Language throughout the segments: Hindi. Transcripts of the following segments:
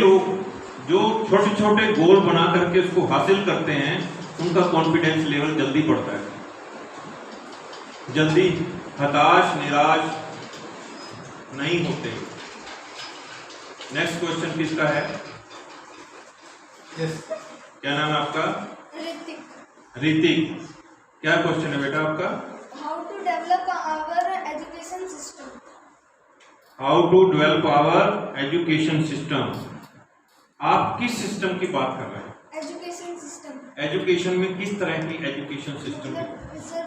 लोग जो छोटे छोटे गोल बना करके उसको हासिल करते हैं, उनका कॉन्फिडेंस लेवल जल्दी बढ़ता है, जल्दी हताश निराश नहीं होते। नेक्स्ट क्वेश्चन किसका है? क्या नाम है आपका? ऋतिक। क्या क्वेश्चन है बेटा आपका? How to develop our education system. How to develop our education system. आप किस सिस्टम की बात कर रहे हैं? Education system. एजुकेशन में किस तरह की एजुकेशन सिस्टम है? सर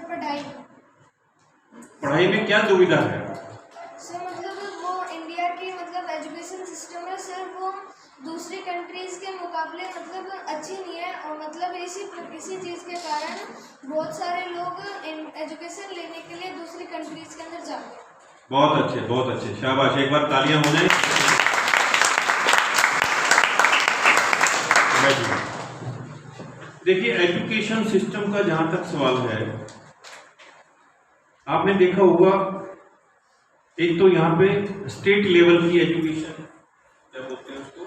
पढ़ाई में क्या दुविधा है? सर मतलब वो इंडिया की मतलब एजुकेशन सिस्टम है सर, वो दूसरी कंट्रीज के मुकाबले मतलब अच्छी नहीं है, और मतलब इसी चीज़ के कारण बहुत सारे लोग एजुकेशन लेने के लिए दूसरी कंट्रीज के अंदर जाते हैं। बहुत अच्छे, शाबाश, एक बार तालियां हो जाए। देखिए, एजुकेशन सिस्टम का जहां तक सवाल है, आपने देखा होगा, एक तो यहाँ पे स्टेट लेवल की एजुकेशन, क्या बोलते हैं उसको,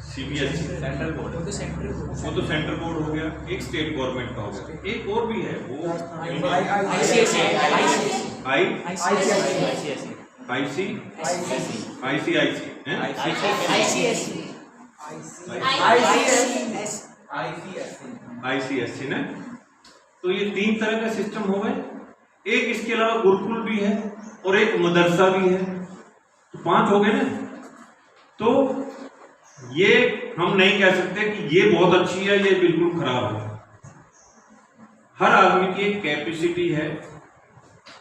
सीबीएसई सेंट्रल बोर्ड, वो तो सेंट्रल बोर्ड हो गया, एक स्टेट गवर्नमेंट का हो गया, एक और भी है वो आईसीएससी ना। तो ये 3 तरह का सिस्टम हो गए। एक इसके अलावा गुरुकुल भी है और एक मदरसा भी है, तो 5 हो गए ना। तो ये हम नहीं कह सकते कि ये बहुत अच्छी है, ये बिल्कुल खराब है। हर आदमी की एक कैपेसिटी है,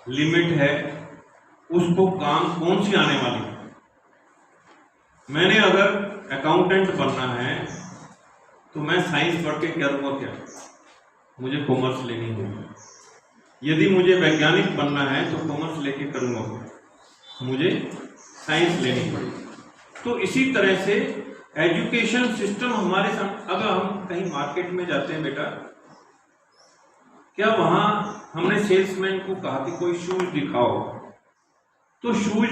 लिमिट है, उसको काम कौन सी आने वाली है। मैंने अगर अकाउंटेंट बनना है तो मैं साइंस पढ़ के करूँगा क्या? मुझे कॉमर्स लेनी होगी। यदि मुझे वैज्ञानिक बनना है तो कॉमर्स लेके करूँगा, मुझे साइंस लेनी पड़ेगी। तो इसी तरह से एजुकेशन सिस्टम हमारे साथ, अगर हम कहीं मार्केट में जाते हैं बेटा, क्या वहाँ हमने सेल्समैन को कहा कि कोई शूज दिखाओ, तो शूज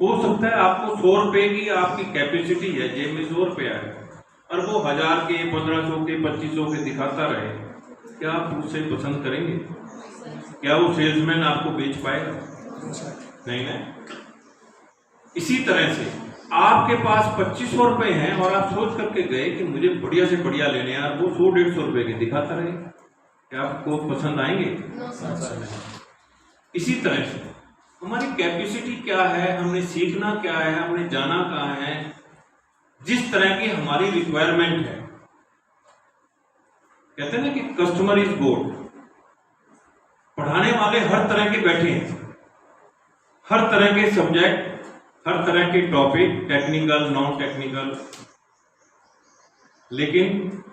हो सकता है आपको 100 रुपए की आपकी कैपेसिटी है, जेब में 100 रुपया है, और वो 1000 के, 1500 के, 2500 के दिखाता रहे, क्या आप उससे पसंद करेंगे? क्या वो सेल्समैन आपको बेच पाएगा? नहीं ना। इसी तरह से आपके पास 2500 रुपए हैं और आप सोच करके गए कि मुझे बढ़िया से बढ़िया लेने हैं, और वो 100-150 रुपए के दिखाता रहे, क्या आपको पसंद आएंगे? इसी तरह से हमारी कैपेसिटी क्या है, हमने सीखना क्या है, हमने जाना कहाँ है, जिस तरह की हमारी रिक्वायरमेंट है। कहते हैं ना कि कस्टमर इज गॉड। पढ़ाने वाले हर तरह के बैठे हैं, हर तरह के सब्जेक्ट, हर तरह के टॉपिक, टेक्निकल, नॉन टेक्निकल, लेकिन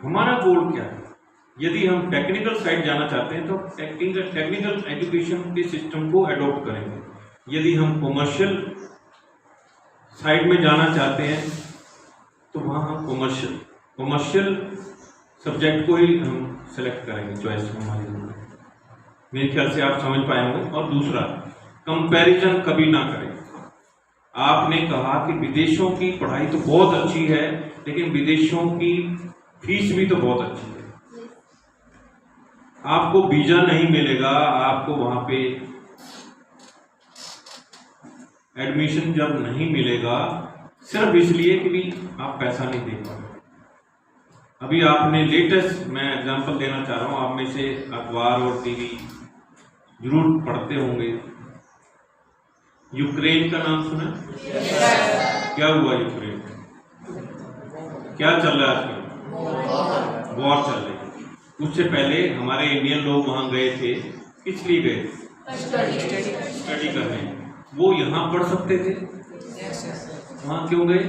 हमारा गोल क्या है? यदि हम टेक्निकल साइड जाना चाहते हैं तो टेक्निकल एजुकेशन के सिस्टम को अडॉप्ट करेंगे। यदि हम कॉमर्शियल साइड में जाना चाहते हैं तो वहाँ हम कॉमर्शियल सब्जेक्ट को ही हम सेलेक्ट करेंगे, चॉइस हमारी होगी। मेरे ख्याल से आप समझ पाए होंगे। और दूसरा, कंपैरिजन कभी ना करें। आपने कहा कि विदेशों की पढ़ाई तो बहुत अच्छी है, लेकिन विदेशों की फीस भी तो बहुत अच्छी है। आपको वीजा नहीं मिलेगा, आपको वहां पे एडमिशन जब नहीं मिलेगा, सिर्फ इसलिए कि भी आप पैसा नहीं दे पा रहे। अभी आपने लेटेस्ट, मैं एग्जांपल देना चाह रहा हूं, आप में से अखबार और टीवी जरूर पढ़ते होंगे। यूक्रेन का नाम सुना? क्या हुआ यूक्रेन? क्या चल रहा है आजकल? वॉर चल रही है। उससे पहले हमारे इंडियन लोग वहां गए थे, किस लिए गए? स्टडी करने। वो यहाँ पढ़ सकते थे, वहां क्यों गए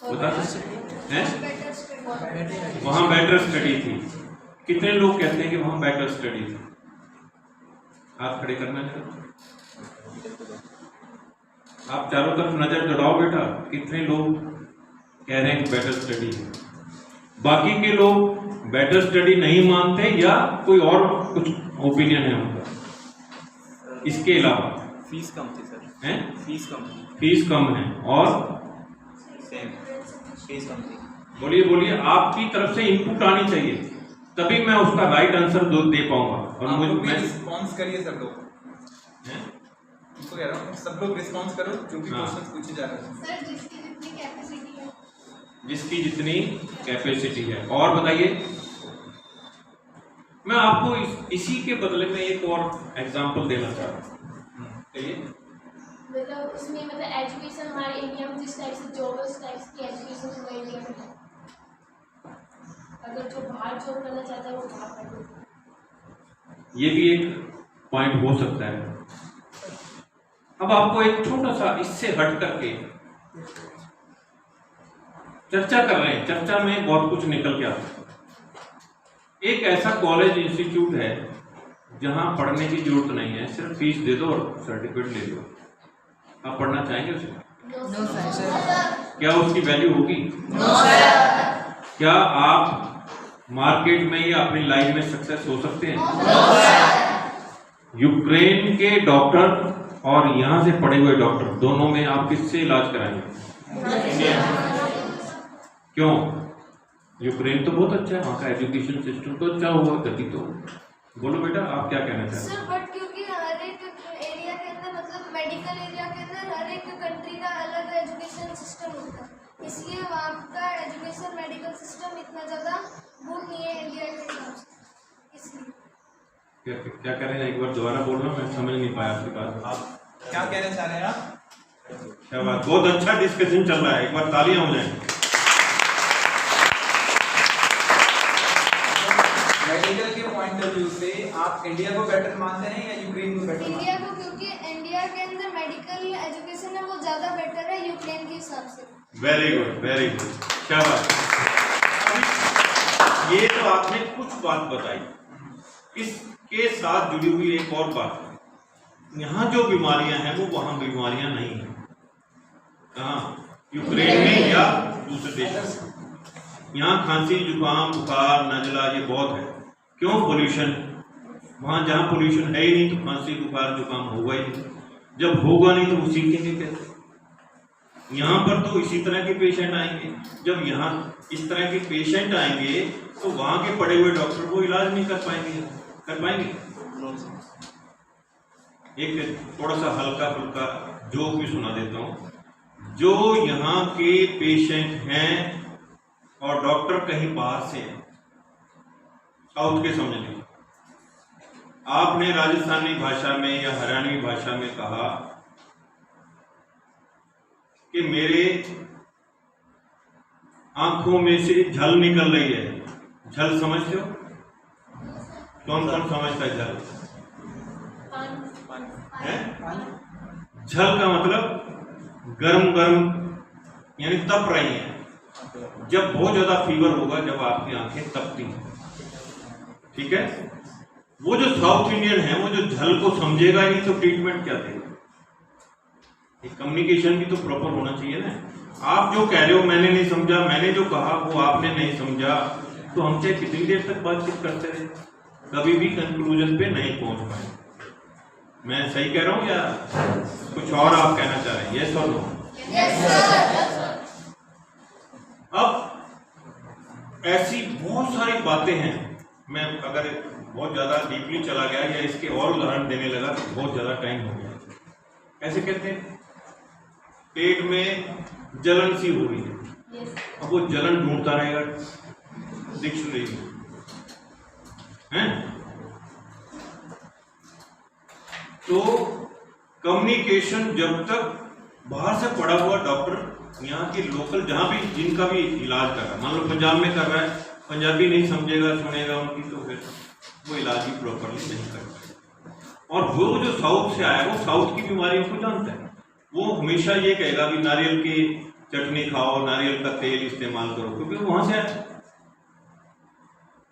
बता सकते हैं? वहां बेटर स्टडी थी। कितने लोग कहते हैं कि वहां बेटर स्टडी थी? हाथ खड़े करना चाहिए। आप चारों तरफ नजर दौड़ाओ बेटा, कितने लोग कह रहे हैं कि बेटर स्टडी है? बाकी के लोग बेटर स्टडी नहीं मानते या कोई और कुछ ओपिनियन है उनका? इसके अलावा फीस कम थी सर, हैं? फीस कम थी, फीस कम है और सेम फीस कम थी। बोलिए बोलिए, आपकी तरफ से इनपुट आनी चाहिए, तभी मैं उसका राइट आंसर दे पाऊंगा। और आप लोग भी मैं रिस्पॉन्स करिए सब लोग, हैं? उसको कह रहा हूँ सब लोग रिस्पॉन्स करो जो भी हाँ। क्वेश्चन पूछे जा रहे हैं। सर जिसकी जितनी कैपेसिटी है। जिसकी जितनी कैपेसिटी है। और बताइए, मैं आपको इसी के बदले में एक और एग्जांपल देना चाह रहा हूँ। कहिए। मतलब उसमें मतलब एजुकेशन हमारे इंडिया में जिस टाइप से जॉब है उस टाइप की एजुकेशन हमारे इंडिया में है। अगर जो बाहर जॉब करना चाहता है वो बाहर कर दो। ये भी एक पॉइंट हो सकता है। अब आपको एक छोटा सा इससे हट करके चर्चा कर रहे हैं, चर्चा में बहुत कुछ निकल के आता है। एक ऐसा कॉलेज इंस्टीट्यूट है जहां पढ़ने की जरूरत नहीं है, सिर्फ फीस दे दो और सर्टिफिकेट ले लो। आप पढ़ना चाहेंगे उसे? No sir. क्या उसकी वैल्यू होगी? क्या आप मार्केट में या अपनी लाइफ में सक्सेस हो सकते हैं? यूक्रेन के डॉक्टर और यहाँ से पढ़े हुए डॉक्टर, दोनों में आप किससे इलाज कराएंगे? क्यों? यूक्रेन तो बहुत अच्छा है, वहाँ का एजुकेशन सिस्टम तो अच्छा होगा, गति तो। बोलो बेटा, आप क्या कहना चाहते हैं? सर बट क्योंकि हर एक एरिया के अंदर मतलब मेडिकल एरिया के अंदर हर एक कंट्री का अलग एजुकेशन सिस्टम होता है, इसलिए वहाँ का एजुकेशन मेडिकल सिस्टम इतना ज़्यादा गुड नहीं है इंडिया के हिसाब से, इसलिए। क्या कह रहे हैं? एक बार दोबारा बोलना, मैं समझ नहीं पाया आपकी बात। आप क्या कहना चाह रहे हैं आप? क्या बात, बहुत अच्छा डिस्कशन चल रहा है, एक बार तालियां हो जाए। मेडिकल के पॉइंट ऑफ व्यू से आप इंडिया को बेटर मानते हैं या यूक्रेन को बेटर मानते इंडिया हैं? को, क्योंकि इंडिया के अंदर मेडिकल एजुकेशन है वो ज़्यादा बेटर है यूक्रेन के हिसाब से। वेरी गुड, वेरी गुड, क्या बात। ये तो आपने कुछ बात बताई, इसके साथ जुड़ी हुई एक और बात है, यहाँ जो बीमारियां हैं वो वहां बीमारियां नहीं है। कहाँ? यूक्रेन में या दूसरे देश में। यहाँ खांसी, जुकाम, बुखार, नजला ये बहुत है। क्यों? पोल्यूशन। वहां जहाँ पोल्यूशन है ही नहीं तो खांसी, बुखार, जुकाम होगा ही नहीं। जब होगा नहीं तो वो सीखेंगे कैसे? यहाँ पर तो इसी तरह के पेशेंट आएंगे। जब यहाँ इस तरह के पेशेंट आएंगे तो वहां के पढ़े हुए डॉक्टर वो इलाज नहीं कर पाएंगे। कर पाएंगे? एक थोड़ा सा हल्का फुल्का जोक भी सुना देता हूँ। जो यहाँ के पेशेंट हैं और डॉक्टर कहीं बाहर से हैं, साउथ के समझ लीजिए, आपने राजस्थानी भाषा में या हरियाणवी भाषा में कहा कि मेरे आंखों में से झल निकल रही है। झल समझते हो? कौन कौन समझता है झल? है? झल का मतलब गरम गरम, यानी तप रही है। जब बहुत ज्यादा फीवर होगा, जब आपकी आंखें तपती हैं, ठीक है, वो जो साउथ इंडियन है वो जो झल को समझेगा नहीं तो ट्रीटमेंट क्या देगा? कम्युनिकेशन भी तो प्रॉपर होना चाहिए ना। आप जो कह रहे हो मैंने नहीं समझा, मैंने जो कहा वो आपने नहीं समझा, तो हमसे कितनी देर तक बातचीत करते रहे, कभी भी कंक्लूजन पे नहीं पहुंच पाए। मैं सही कह रहा हूं या कुछ और आप कहना चाह रहे हैं? यस और नो? अब ऐसी बहुत सारी बातें हैं, मैं अगर बहुत ज्यादा डीपली चला गया या इसके और उदाहरण देने लगा तो बहुत ज्यादा टाइम हो गया। कैसे कहते हैं? पेट में जलन सी हो रही है, अब वो जलन ढूंढता रहेगा डिक्शनरी में, हैं? तो कम्युनिकेशन, जब तक बाहर से पढ़ा हुआ डॉक्टर यहाँ के लोकल जहाँ भी जिनका भी इलाज कर रहा है, मान लो पंजाब में कर रहा है, पंजाबी नहीं समझेगा सुनेगा उनकी तो फिर वो इलाज भी प्रॉपरली नहीं कर पाएगा। और वो जो साउथ से आया वो साउथ की बीमारियों को जानता है, वो हमेशा ये कहेगा कि नारियल की चटनी खाओ, नारियल का तेल इस्तेमाल करो, क्योंकि वहां से आया।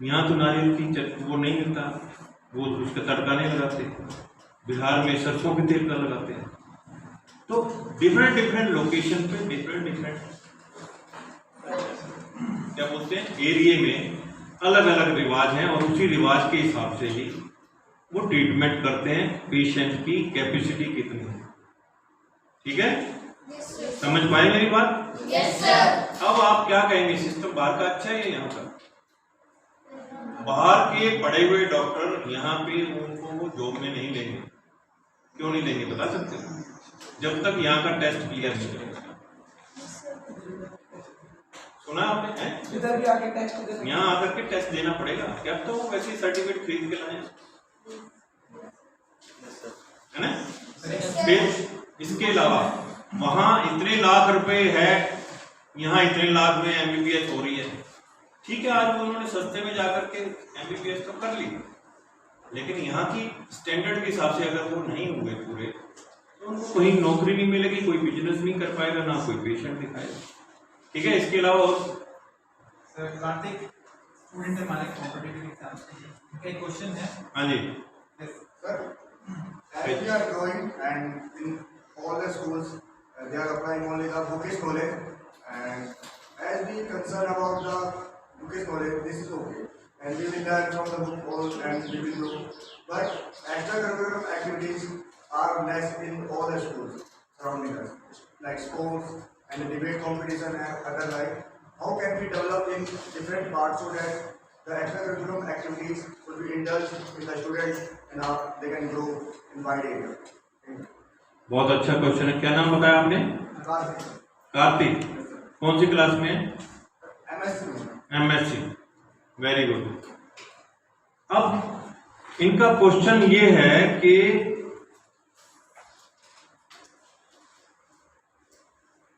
यहाँ तो नारियल की चटनी वो नहीं मिलता, वो उसका तड़का नहीं लगाते, बिहार में सरसों के तेल का लगाते हैं। तो डिफरेंट डिफरेंट लोकेशन पे डिफरेंट क्या बोलते हैं एरिया में अलग अलग रिवाज हैं, और उसी रिवाज के हिसाब से ही वो ट्रीटमेंट करते हैं पेशेंट की कैपेसिटी कितनी है। ठीक है, समझ पाए मेरी बात? Yes sir. अब आप क्या कहेंगे, सिस्टम बाहर का अच्छा है या यहाँ का? बाहर के पढ़े हुए डॉक्टर यहाँ पे उनको वो जॉब में नहीं लेंगे। क्यों नहीं लेंगे बता सकते हैं? जब तक यहाँ का टेस्ट क्लियर नहीं करेगा। सुना आपने? हैं? इधर भी आके टेस्ट दे यहाँ आकर के टेस्ट देना पड़ेगा। क्या तो वैसे सर्टिफिकेट खरीद के लाए, है ना? फिर इसके अलावा वहां इतने लाख रुपए है, यहाँ इतने लाख में एमबीबीएस हो रही है। ठीक है, आज उन्होंने सस्ते में जाकर के एमबीबीएस तो कर ली, लेकिन यहाँ की स्टैंडर्ड के हिसाब से अगर वो नहीं हुए पूरे, तो उनको कहीं नौकरी नहीं मिलेगी, कोई बिजनेस नहीं कर पाएगा, ना कोई पेशेंट दिखाएगा। ठीक है, इसके अलावा और सर कार्तिक स्टूडेंट है हमारे कॉम्पिटिटिव एग्जाम के, एक क्वेश्चन है। हाँ जी, Sir, as we are growing and in all the schools, they are applying only the bookish knowledge, and as we concern about the bookish knowledge, this is okay, and we will learn from the book all and we will do. But extracurricular activities are less in all the schools surrounding us, like sports and the debate competition and other like. How can we develop in different parts so that the extracurricular activities will be indulged in the students and they can grow in wide area? बहुत अच्छा क्वेश्चन है। क्या नाम बताया आपने? कार्तिक। कौन सी क्लास में? एमएससी। Very good. अब इनका क्वेश्चन ये है कि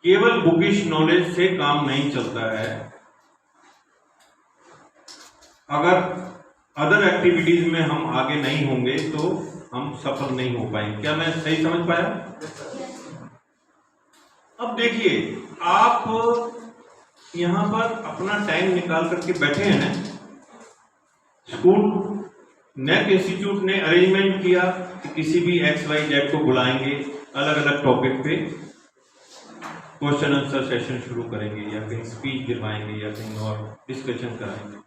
केवल बुकिश नॉलेज से काम नहीं चलता है, अगर अदर एक्टिविटीज में हम आगे नहीं होंगे तो हम सफल नहीं हो पाएंगे। क्या मैं सही समझ पाया? अब देखिए, आप यहां पर अपना टाइम निकाल करके बैठे हैं ना, स्कूल नेक इंस्टीट्यूट ने अरेंजमेंट किया कि किसी भी XYZ को बुलाएंगे, अलग अलग टॉपिक पे क्वेश्चन आंसर सेशन शुरू करेंगे, या कहीं स्पीच दिलवाएंगे, या कहीं और डिस्कशन कराएंगे।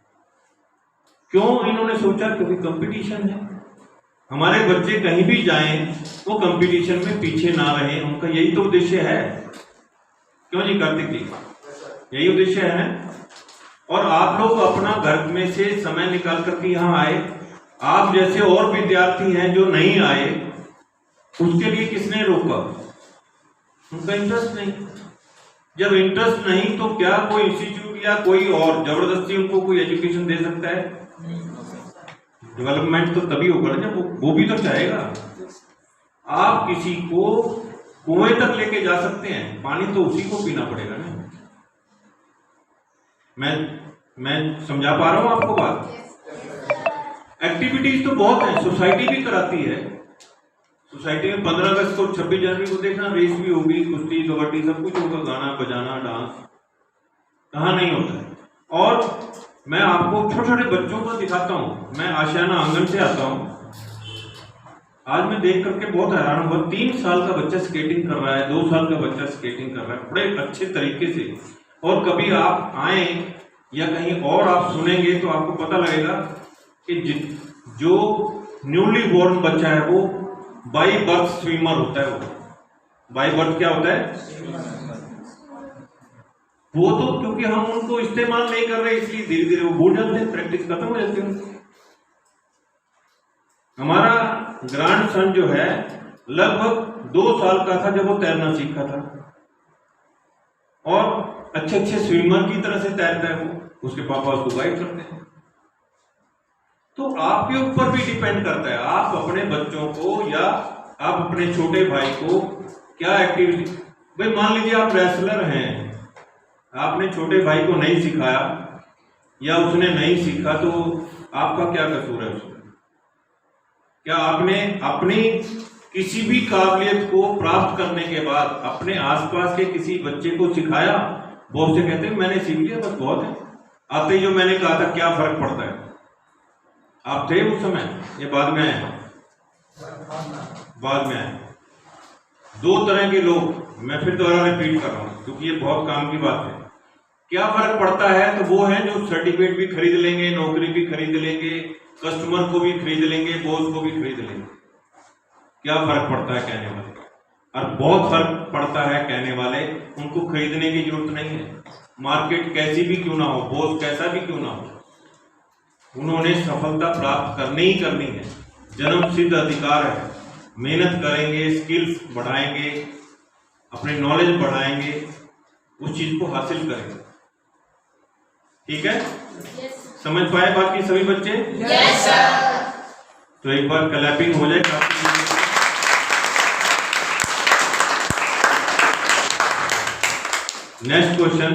क्यों इन्होंने सोचा? क्योंकि कंपटीशन है, हमारे बच्चे कहीं भी जाएं वो कंपटीशन में पीछे ना रहें, उनका यही तो उद्देश्य है। क्यों जी कार्तिक जी? यही उद्देश्य है। और आप लोग अपना घर में से समय निकाल करके यहाँ आए, आप जैसे और विद्यार्थी हैं जो नहीं आए, उसके लिए किसने रोका? उनका इंटरेस्ट नहीं। जब इंटरेस्ट नहीं तो क्या कोई इंस्टीट्यूट या कोई और जबरदस्ती उनको कोई एजुकेशन दे सकता है? डेवलपमेंट तो तभी होगा ना जब वो भी तो चाहेगा। आप किसी को कुएं तक लेके जा सकते हैं, पानी तो उसी को पीना पड़ेगा ना। मैं समझा पा रहा हूं आपको बात? एक्टिविटीज तो बहुत है, सोसाइटी भी कराती है। सोसाइटी में 15 अगस्त को 26 जनवरी को देखना, रेस भी होगी, कुश्ती कबड्डी सब कुछ होगा, गाना बजाना डांस, कहाँ नहीं होता है। और मैं आपको छोटे छोटे बच्चों को दिखाता हूँ। मैं आशियाना आंगन से आता हूँ, आज मैं देख करके बहुत हैरान हुआ। 3 साल का बच्चा स्केटिंग कर रहा है, 2 साल का बच्चा स्केटिंग कर रहा है, बड़े अच्छे तरीके से। और कभी आप आए या कहीं और आप सुनेंगे तो आपको पता लगेगा कि जो न्यूली बोर्न बच्चा है वो बाई बर्थ स्विमर होता है। वो बाई बर्थ क्या होता है? वो तो क्योंकि हम उनको इस्तेमाल नहीं कर रहे इसलिए धीरे धीरे वो भूल जाते हैं, प्रैक्टिस खत्म हो जाती है उनकी। हमारा ग्रैंड सन जो है लगभग 2 साल का था जब वो तैरना सीखा था, और अच्छे अच्छे स्विमर की तरह से तैरता है वो, उसके पापा उसको गाइड करते हैं। तो आपके ऊपर भी डिपेंड करता है, आप अपने बच्चों को या आप अपने छोटे भाई को क्या एक्टिविटी। भाई मान लीजिए आप रेसलर हैं, आपने छोटे भाई को नहीं सिखाया या उसने नहीं सीखा, तो आपका क्या कसूर है उसमें? क्या आपने अपनी किसी भी काबिलियत को प्राप्त करने के बाद अपने आसपास के किसी बच्चे को सिखाया? बहुत से कहते हैं मैंने सीख लिया बस बहुत है। आते ही जो मैंने कहा था क्या फर्क पड़ता है? आप थे उस समय, ये बाद में आए? बाद में आए। 2 तरह के लोग, मैं फिर दोबारा रिपीट कर रहा हूं क्योंकि ये बहुत काम की बात है। क्या फर्क पड़ता है? तो वो है जो सर्टिफिकेट भी खरीद लेंगे, नौकरी भी खरीद लेंगे, कस्टमर को भी खरीद लेंगे, बॉस को भी खरीद लेंगे। क्या फर्क पड़ता है कहने वाले? और बहुत फर्क पड़ता है कहने वाले, उनको खरीदने की जरूरत नहीं है। मार्केट कैसी भी क्यों ना हो, बॉस कैसा भी क्यों ना हो, उन्होंने सफलता प्राप्त करनी ही करनी है। जन्म सिद्ध अधिकार है। मेहनत करेंगे, स्किल्स बढ़ाएंगे, अपने नॉलेज बढ़ाएंगे, उस चीज को हासिल करेंगे। ठीक है? समझ पाए बाकी सभी बच्चे? Yes sir. तो एक बार क्लैपिंग हो जाए काफी। Next question,